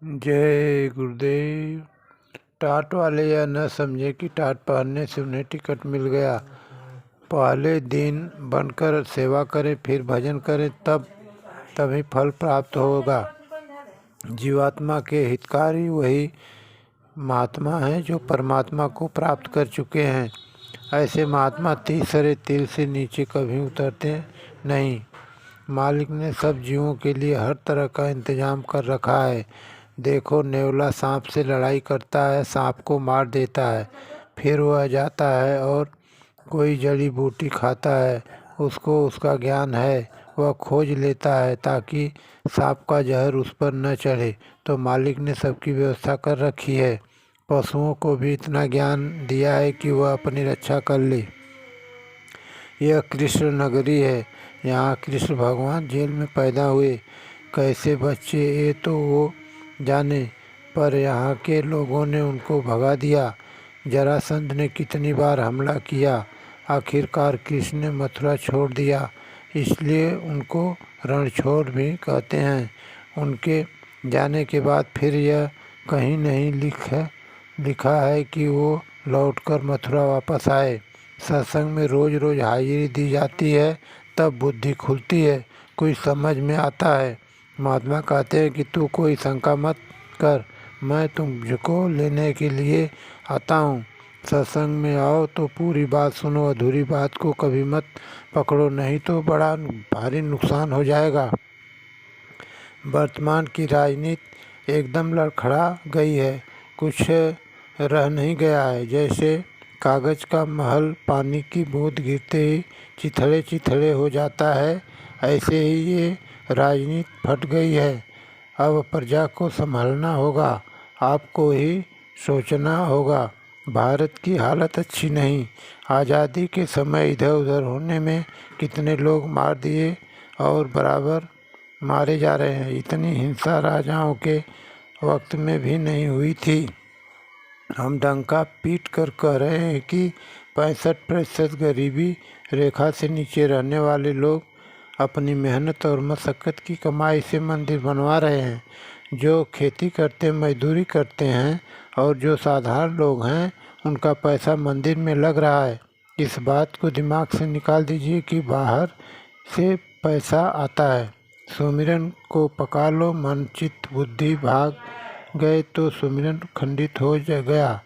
जय गुरुदेव। टाट वाले यह न समझे कि टाट पहनने से उन्हें टिकट मिल गया। पहले दिन बनकर सेवा करें, फिर भजन करें, तभी फल प्राप्त होगा। जीवात्मा के हितकारी वही महात्मा हैं जो परमात्मा को प्राप्त कर चुके हैं। ऐसे महात्मा तीसरे तिल से नीचे कभी उतरते नहीं। मालिक ने सब जीवों के लिए हर तरह का इंतजाम कर रखा है। देखो, नेवला सांप से लड़ाई करता है, सांप को मार देता है, फिर वह जाता है और कोई जड़ी बूटी खाता है। उसको उसका ज्ञान है, वह खोज लेता है ताकि सांप का जहर उस पर न चढ़े। तो मालिक ने सबकी व्यवस्था कर रखी है। पशुओं को भी इतना ज्ञान दिया है कि वह अपनी रक्षा कर ले। यह कृष्ण नगरी है। यहाँ कृष्ण भगवान जेल में पैदा हुए। कैसे बच्चे ये तो वो जाने, पर यहाँ के लोगों ने उनको भगा दिया। जरासंध ने कितनी बार हमला किया, आखिरकार कृष्ण ने मथुरा छोड़ दिया। इसलिए उनको रणछोड़ भी कहते हैं। उनके जाने के बाद फिर यह कहीं नहीं लिखा है कि वो लौटकर मथुरा वापस आए। सत्संग में रोज रोज हाजिरी दी जाती है, तब बुद्धि खुलती है, कुछ समझ में आता है। महात्मा कहते हैं कि तू कोई शंका मत कर, मैं तुमको लेने के लिए आता हूँ। सत्संग में आओ तो पूरी बात सुनो, अधूरी बात को कभी मत पकड़ो, नहीं तो बड़ा भारी नुकसान हो जाएगा। वर्तमान की राजनीति एकदम लड़खड़ा गई है, कुछ रह नहीं गया है। जैसे कागज़ का महल पानी की बूंद गिरते ही चिथड़े चिथड़े हो जाता है, ऐसे ही ये राजनीति फट गई है। अब प्रजा को संभालना होगा, आपको ही सोचना होगा। भारत की हालत अच्छी नहीं। आज़ादी के समय इधर उधर होने में कितने लोग मार दिए और बराबर मारे जा रहे हैं। इतनी हिंसा राजाओं के वक्त में भी नहीं हुई थी। हम डंका पीट कर कह रहे हैं कि 65% गरीबी रेखा से नीचे रहने वाले लोग अपनी मेहनत और मशक्क़त की कमाई से मंदिर बनवा रहे हैं। जो खेती करते मजदूरी करते हैं और जो साधारण लोग हैं, उनका पैसा मंदिर में लग रहा है। इस बात को दिमाग से निकाल दीजिए कि बाहर से पैसा आता है। सुमिरन को पका लो, मन चित्त बुद्धि भाग गए तो सुमिरन खंडित हो गया।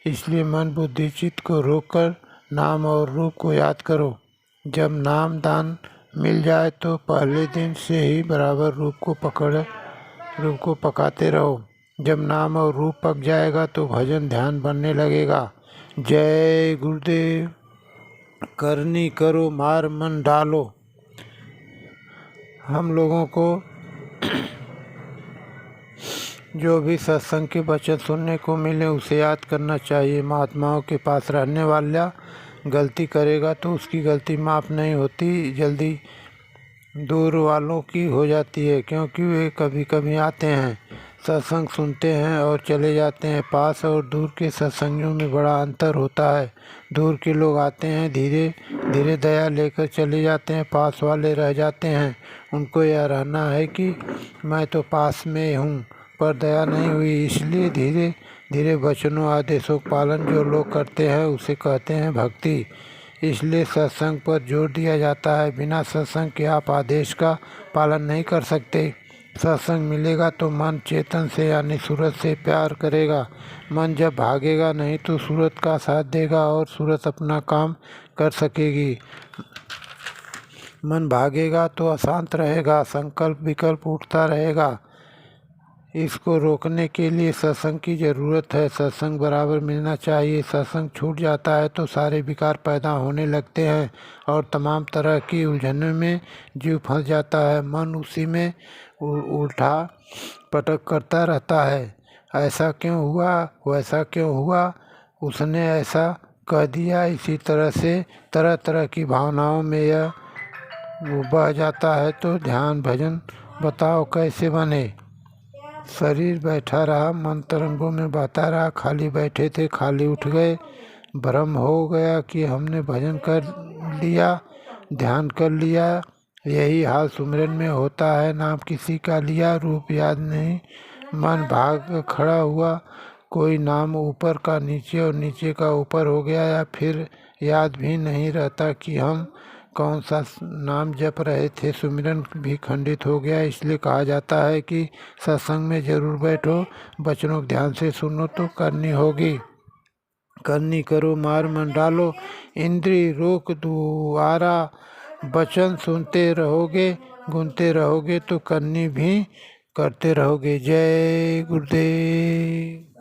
इसलिए मन बुद्धि चित्त को रोककर नाम और रूप को याद करो। जब नाम दान मिल जाए तो पहले दिन से ही बराबर रूप को पकाते रहो। जब नाम और रूप पक जाएगा तो भजन ध्यान बनने लगेगा। जय गुरुदेव। करनी करो, मार मन डालो। हम लोगों को जो भी सत्संग के वचन सुनने को मिले उसे याद करना चाहिए। महात्माओं के पास रहने वाला गलती करेगा तो उसकी गलती माफ़ नहीं होती, जल्दी दूर वालों की हो जाती है, क्योंकि वे कभी कभी आते हैं, सत्संग सुनते हैं और चले जाते हैं। पास और दूर के सत्संगियों में बड़ा अंतर होता है। दूर के लोग आते हैं, धीरे धीरे दया लेकर चले जाते हैं, पास वाले रह जाते हैं। उनको यह रहना है कि मैं तो पास में हूँ, पर दया नहीं हुई, इसलिए धीरे धीरे वचनों आदेशों का पालन जो लोग करते हैं उसे कहते हैं भक्ति। इसलिए सत्संग पर जोर दिया जाता है। बिना सत्संग के आप आदेश का पालन नहीं कर सकते। सत्संग मिलेगा तो मन चेतन से यानी सूरत से प्यार करेगा। मन जब भागेगा नहीं तो सूरत का साथ देगा और सूरत अपना काम कर सकेगी। मन भागेगा तो अशांत रहेगा, संकल्प विकल्प उठता रहेगा। इसको रोकने के लिए सत्संग की ज़रूरत है। सत्संग बराबर मिलना चाहिए। सत्संग छूट जाता है तो सारे विकार पैदा होने लगते हैं और तमाम तरह की उलझनों में जीव फंस जाता है। मन उसी में उल्टा पटक करता रहता है। ऐसा क्यों हुआ, वैसा क्यों हुआ, उसने ऐसा कह दिया, इसी तरह से तरह तरह की भावनाओं में यह बह जाता है। तो ध्यान भजन बताओ कैसे बने। शरीर बैठा रहा, मन तरंगों में बहता रहा। खाली बैठे थे, खाली उठ गए। भ्रम हो गया कि हमने भजन कर लिया, ध्यान कर लिया। यही हाल सुमिरन में होता है। नाम किसी का लिया, रूप याद नहीं मन भाग खड़ा हुआ। कोई नाम ऊपर का नीचे और नीचे का ऊपर हो गया, या फिर याद भी नहीं रहता कि हम कौन सा नाम जप रहे थे। सुमिरन भी खंडित हो गया। इसलिए कहा जाता है कि सत्संग में जरूर बैठो, वचनों को ध्यान से सुनो तो करनी होगी। करनी करो, मार मन डालो, इंद्री रोक द्वारा वचन सुनते रहोगे, गुनते रहोगे तो करनी भी करते रहोगे। जय गुरुदेव।